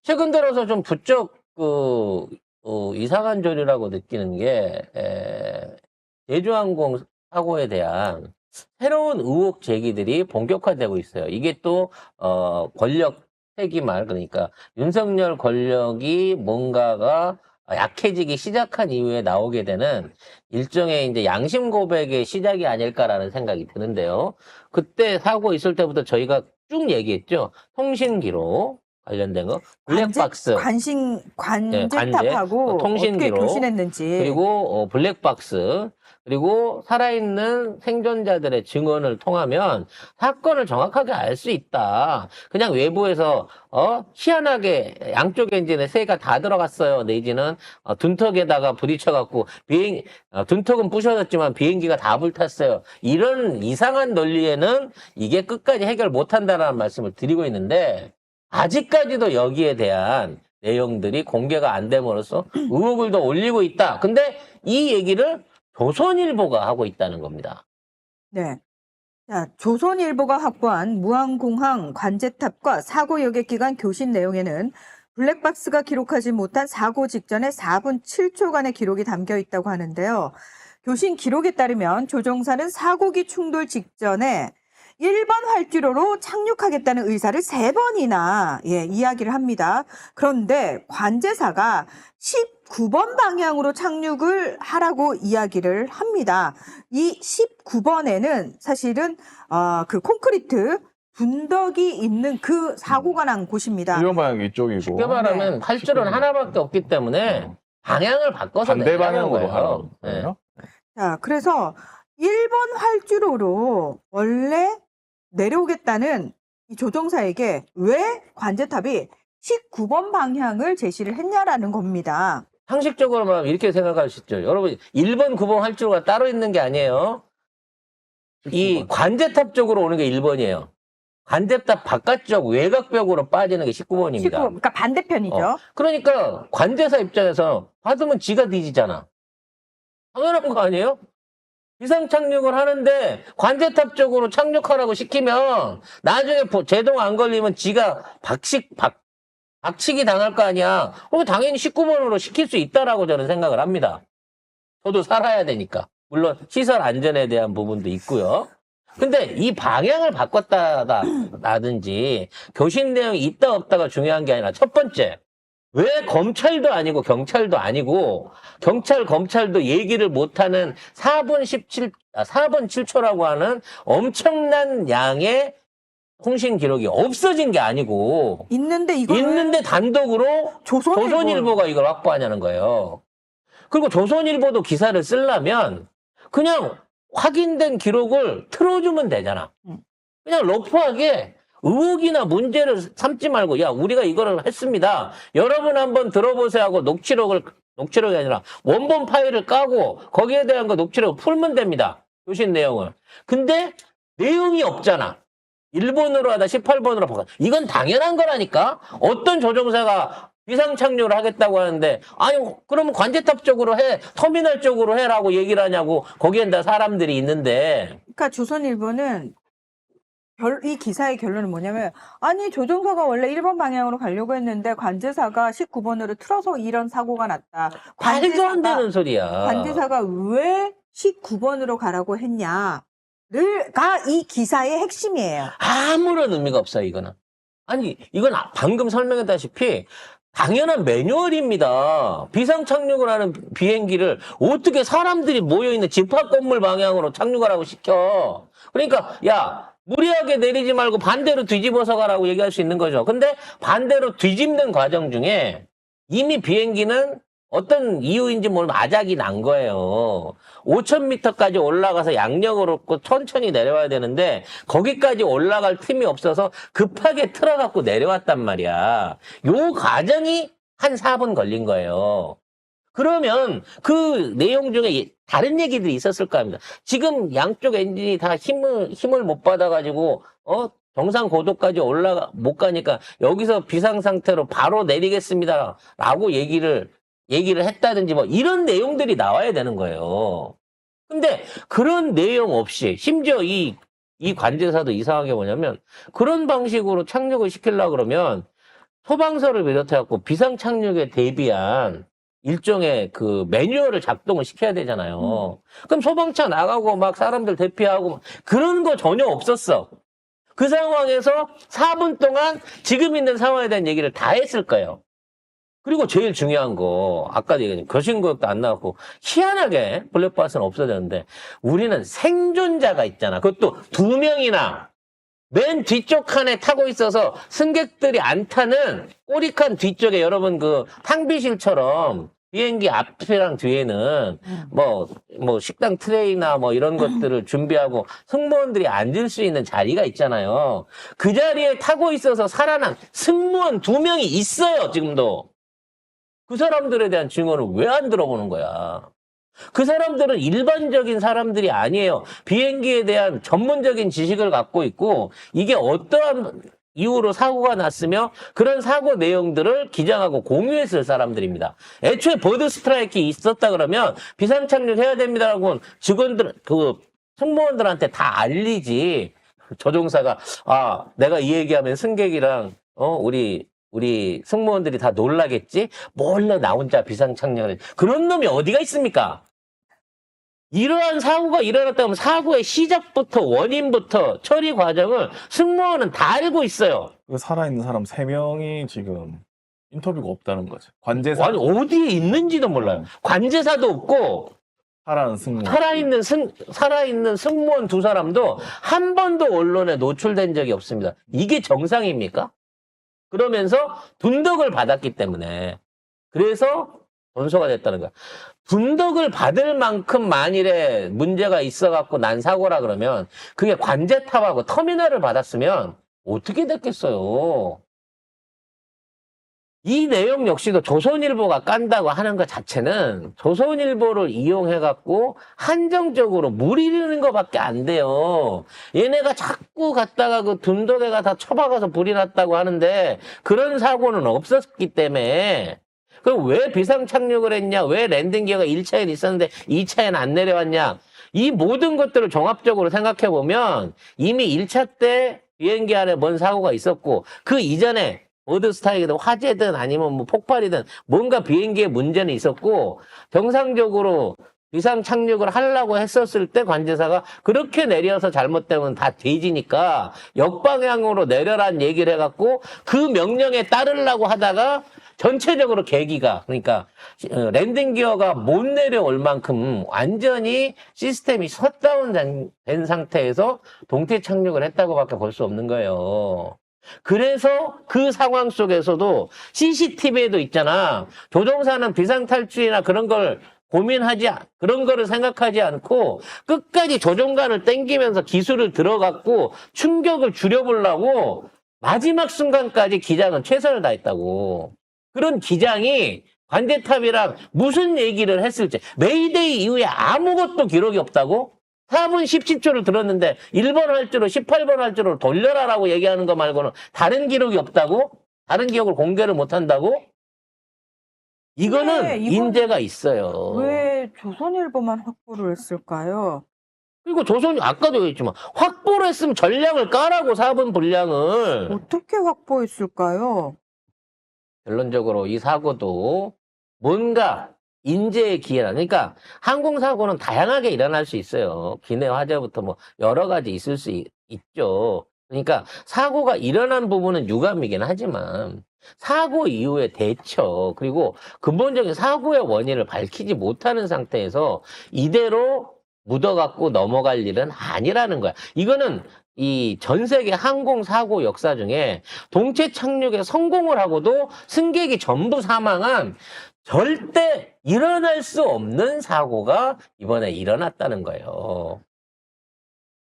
최근 들어서 좀 부쩍 이상한 조류라고 느끼는 게 제주항공 사고에 대한 새로운 의혹 제기들이 본격화되고 있어요. 이게 또 권력 세기말, 그러니까 윤석열 권력이 뭔가가 약해지기 시작한 이후에 나오게 되는 일종의 이제 양심 고백의 시작이 아닐까라는 생각이 드는데요. 그때 사고 있을 때부터 저희가 쭉 얘기했죠. 통신 기록 관련된 거, 블랙박스, 관제, 관제탑하고 통신 어떻게 기록, 교신했는지. 그리고 블랙박스, 그리고 살아있는 생존자들의 증언을 통하면 사건을 정확하게 알 수 있다. 그냥 외부에서 희한하게 양쪽 엔진에 새가 다 들어갔어요. 내지는 둔턱에다가 부딪혀갖고 둔턱은 부셔졌지만 비행기가 다 불탔어요. 이런 이상한 논리에는 이게 끝까지 해결 못한다라는 말씀을 드리고 있는데, 아직까지도 여기에 대한 내용들이 공개가 안 됨으로써 의혹을 더 올리고 있다. 근데 이 얘기를 조선일보가 하고 있다는 겁니다. 네. 자, 조선일보가 확보한 무안공항 관제탑과 사고 여객 기간 교신 내용에는 블랙박스가 기록하지 못한 사고 직전에 4분 7초간의 기록이 담겨 있다고 하는데요. 교신 기록에 따르면 조종사는 사고기 충돌 직전에 1번 활주로로 착륙하겠다는 의사를 3번이나 이야기를 합니다. 그런데 관제사가 19번 방향으로 착륙을 하라고 이야기를 합니다. 이 19번에는 사실은 그 콘크리트 분덕이 있는 그 사고가 난 곳입니다. 일본 방향 이쪽이고 쉽게 말하면 활주로는 하나밖에 없기 때문에 방향을 바꿔서 반대 내려가는 방향으로 거예요. 하라는 네. 거예요. 자, 그래서 1번 활주로로 원래 내려오겠다는 이 조종사에게 왜 관제탑이 19번 방향을 제시를 했냐라는 겁니다. 상식적으로 말하면 이렇게 생각할 수 있죠. 여러분, 1번, 9번 활주로가 따로 있는 게 아니에요. 이 관제탑 쪽으로 오는 게 1번이에요. 관제탑 바깥쪽 외곽벽으로 빠지는 게 19번입니다. 그러니까 반대편이죠. 그러니까 관제사 입장에서 받으면 지가 뒤지잖아. 당연한 거 아니에요? 비상 착륙을 하는데 관제탑 쪽으로 착륙하라고 시키면 나중에 제동 안 걸리면 지가 박치기 당할 거 아니야. 그럼 당연히 19번으로 시킬 수 있다라고 저는 생각을 합니다. 저도 살아야 되니까. 물론 시설 안전에 대한 부분도 있고요. 근데 이 방향을 바꿨다라든지 교신 내용이 있다 없다가 중요한 게 아니라, 첫 번째, 왜 검찰도 아니고 경찰도 아니고 검찰도 얘기를 못하는 4분 7초라고 하는 엄청난 양의 통신 기록이 없어진 게 아니고 있는데 단독으로 조선일보가 이걸 확보하냐는 거예요. 그리고 조선일보도 기사를 쓰려면 그냥 확인된 기록을 틀어주면 되잖아. 그냥 러프하게 의혹이나 문제를 삼지 말고, 야, 우리가 이거를 했습니다. 여러분 한번 들어보세요 하고 녹취록이 아니라 원본 파일을 까고 거기에 대한 거 녹취록을 풀면 됩니다. 교신 내용을. 근데 내용이 없잖아. 1번으로 하다 18번으로 바꿔. 이건 당연한 거라니까. 어떤 조종사가 비상 착륙을 하겠다고 하는데, 아니, 그러면 관제탑 쪽으로 해, 터미널 쪽으로 해라고 얘기를 하냐고. 거기엔 다 사람들이 있는데. 그러니까 조선일보는 이 기사의 결론은 뭐냐면, 아니, 조종사가 원래 1번 방향으로 가려고 했는데 관제사가 19번으로 틀어서 이런 사고가 났다. 말도 안 되는 소리야. 관제사가 왜 19번으로 가라고 했냐가 이 기사의 핵심이에요. 아무런 의미가 없어요, 이거는. 아니, 이건 방금 설명했다시피 당연한 매뉴얼입니다. 비상 착륙을 하는 비행기를 어떻게 사람들이 모여있는 집합 건물 방향으로 착륙하라고 시켜. 그러니까, 야, 무리하게 내리지 말고 반대로 뒤집어서 가라고 얘기할 수 있는 거죠. 근데 반대로 뒤집는 과정 중에 이미 비행기는 어떤 이유인지 모르면 아작이 난 거예요. 5,000m까지 올라가서 양력으로 천천히 내려와야 되는데 거기까지 올라갈 틈이 없어서 급하게 틀어갖고 내려왔단 말이야. 요 과정이 한 4분 걸린 거예요. 그러면 그 내용 중에 다른 얘기들이 있었을 거 아닙니까? 지금 양쪽 엔진이 다 힘을 못 받아가지고 정상 고도까지 못 가니까 여기서 비상 상태로 바로 내리겠습니다 라고 얘기를 했다든지 뭐 이런 내용들이 나와야 되는 거예요. 근데 그런 내용 없이, 심지어 이 관제사도 이상하게 뭐냐면, 그런 방식으로 착륙을 시키려고 그러면 소방서를 비롯해갖고 비상 착륙에 대비한 일종의 그 매뉴얼을 작동을 시켜야 되잖아요. 그럼 소방차 나가고 막 사람들 대피하고 막 그런 거 전혀 없었어. 그 상황에서 4분 동안 지금 있는 상황에 대한 얘기를 다 했을 거예요. 그리고 제일 중요한 거, 아까도 얘기했는데 거신것도 안 나왔고, 희한하게 블랙박스는 없어졌는데, 우리는 생존자가 있잖아. 그것도 2명이나 맨 뒤쪽 칸에 타고 있어서 승객들이 안 타는 꼬리칸 뒤쪽에 여러분 그 탕비실처럼 비행기 앞이랑 뒤에는 뭐 식당 트레이나 뭐 이런 것들을 준비하고 승무원들이 앉을 수 있는 자리가 있잖아요. 그 자리에 타고 있어서 살아난 승무원 2명이 있어요, 지금도. 그 사람들에 대한 증언을 왜 안 들어보는 거야? 그 사람들은 일반적인 사람들이 아니에요. 비행기에 대한 전문적인 지식을 갖고 있고 이게 어떠한 이유로 사고가 났으며 그런 사고 내용들을 기장하고 공유했을 사람들입니다. 애초에 버드 스트라이크 있었다 그러면 비상착륙해야 됩니다라고 직원들, 그 승무원들한테 다 알리지. 조종사가 내가 이 얘기하면 승객이랑 우리 승무원들이 다 놀라겠지? 몰래 나 혼자 비상착륙을 그런 놈이 어디가 있습니까? 이러한 사고가 일어났다면 사고의 시작부터 원인부터 처리 과정을 승무원은 다 알고 있어요. 그 살아있는 사람 3명이 지금 인터뷰가 없다는 거죠. 관제사. 아니 어디에 있는지도 몰라요. 관제사도 없고 살아있는 승무원. 살아있는 승무원 2사람도 한 번도 언론에 노출된 적이 없습니다. 이게 정상입니까? 그러면서 분덕을 받았기 때문에 그래서 전소가 됐다는 거야. 분덕을 받을 만큼 만일에 문제가 있어갖고 난 사고라 그러면 그게 관제탑하고 터미널을 받았으면 어떻게 됐겠어요. 이 내용 역시도 조선일보가 깐다고 하는 것 자체는 조선일보를 이용해갖고 한정적으로 무리르는 것밖에 안 돼요. 얘네가 자꾸 갔다가 그 둔덕에가 다 처박아서 불이 났다고 하는데 그런 사고는 없었기 때문에 그럼 왜 비상착륙을 했냐? 왜 랜딩 기어가 1차에는 있었는데 2차에는 안 내려왔냐? 이 모든 것들을 종합적으로 생각해보면 이미 1차 때 비행기 안에 뭔 사고가 있었고 그 이전에 버드 스트라이크든 화재든 아니면 뭐 폭발이든 뭔가 비행기에 문제는 있었고 정상적으로 비상 착륙을 하려고 했었을 때 관제사가 그렇게 내려서 잘못되면 다 뒤지니까 역방향으로 내려란 얘기를 해갖고 그 명령에 따르려고 하다가 전체적으로 계기가 그러니까 랜딩 기어가 못 내려올 만큼 완전히 시스템이 셧다운 된 상태에서 동태 착륙을 했다고밖에 볼 수 없는 거예요. 그래서 그 상황 속에서도 CCTV에도 있잖아. 조종사는 비상탈출이나 그런 걸 그런 거를 생각하지 않고 끝까지 조종관을 땡기면서 기술을 들어갔고 충격을 줄여보려고 마지막 순간까지 기장은 최선을 다했다고. 그런 기장이 관제탑이랑 무슨 얘기를 했을지 메이데이 이후에 아무것도 기록이 없다고? 4분 17초를 들었는데 1번 활주로 18번 활주로 돌려라라고 얘기하는 거 말고는 다른 기록이 없다고? 다른 기억을 공개를 못한다고? 이거는 인재가 있어요. 왜 조선일보만 확보를 했을까요? 그리고 조선이 아까도 얘기했지만 확보를 했으면 전략을 까라고 4분 분량을. 어떻게 확보했을까요? 결론적으로 이 사고도 뭔가 인재의 기회라. 그러니까 항공사고는 다양하게 일어날 수 있어요. 기내 화재부터 뭐 여러 가지 있을 수 있죠. 그러니까 사고가 일어난 부분은 유감이긴 하지만 사고 이후의 대처 그리고 근본적인 사고의 원인을 밝히지 못하는 상태에서 이대로 묻어갖고 넘어갈 일은 아니라는 거야. 이거는 이 전 세계 항공사고 역사 중에 동체 착륙에 성공을 하고도 승객이 전부 사망한 절대 일어날 수 없는 사고가 이번에 일어났다는 거예요.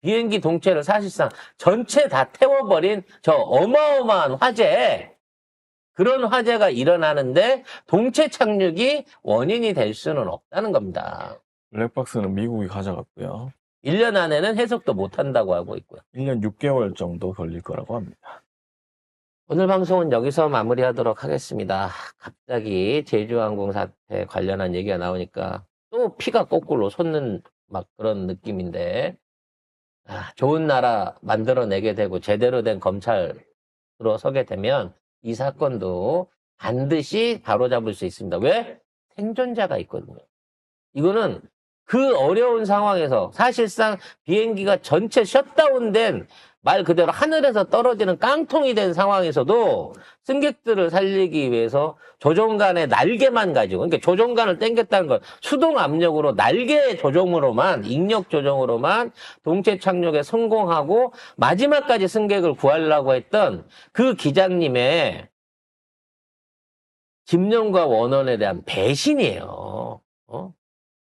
비행기 동체를 사실상 전체 다 태워버린 저 어마어마한 화재, 그런 화재가 일어나는데 동체 착륙이 원인이 될 수는 없다는 겁니다. 블랙박스는 미국이 가져갔고요. 1년 안에는 해석도 못한다고 하고 있고요. 1년 6개월 정도 걸릴 거라고 합니다. 오늘 방송은 여기서 마무리하도록 하겠습니다. 갑자기 제주항공 사태 관련한 얘기가 나오니까 또 피가 거꾸로 솟는 막 그런 느낌인데 좋은 나라 만들어내게 되고 제대로 된 검찰로 서게 되면 이 사건도 반드시 바로잡을 수 있습니다. 왜? 생존자가 있거든요. 이거는 그 어려운 상황에서 사실상 비행기가 전체 셧다운된 말 그대로 하늘에서 떨어지는 깡통이 된 상황에서도 승객들을 살리기 위해서 조종관의 날개만 가지고, 그러니까 조종관을 당겼다는 건 수동 압력으로 날개 조종으로만, 인력 조종으로만 동체 착륙에 성공하고 마지막까지 승객을 구하려고 했던 그 기장님의 집념과 원언에 대한 배신이에요.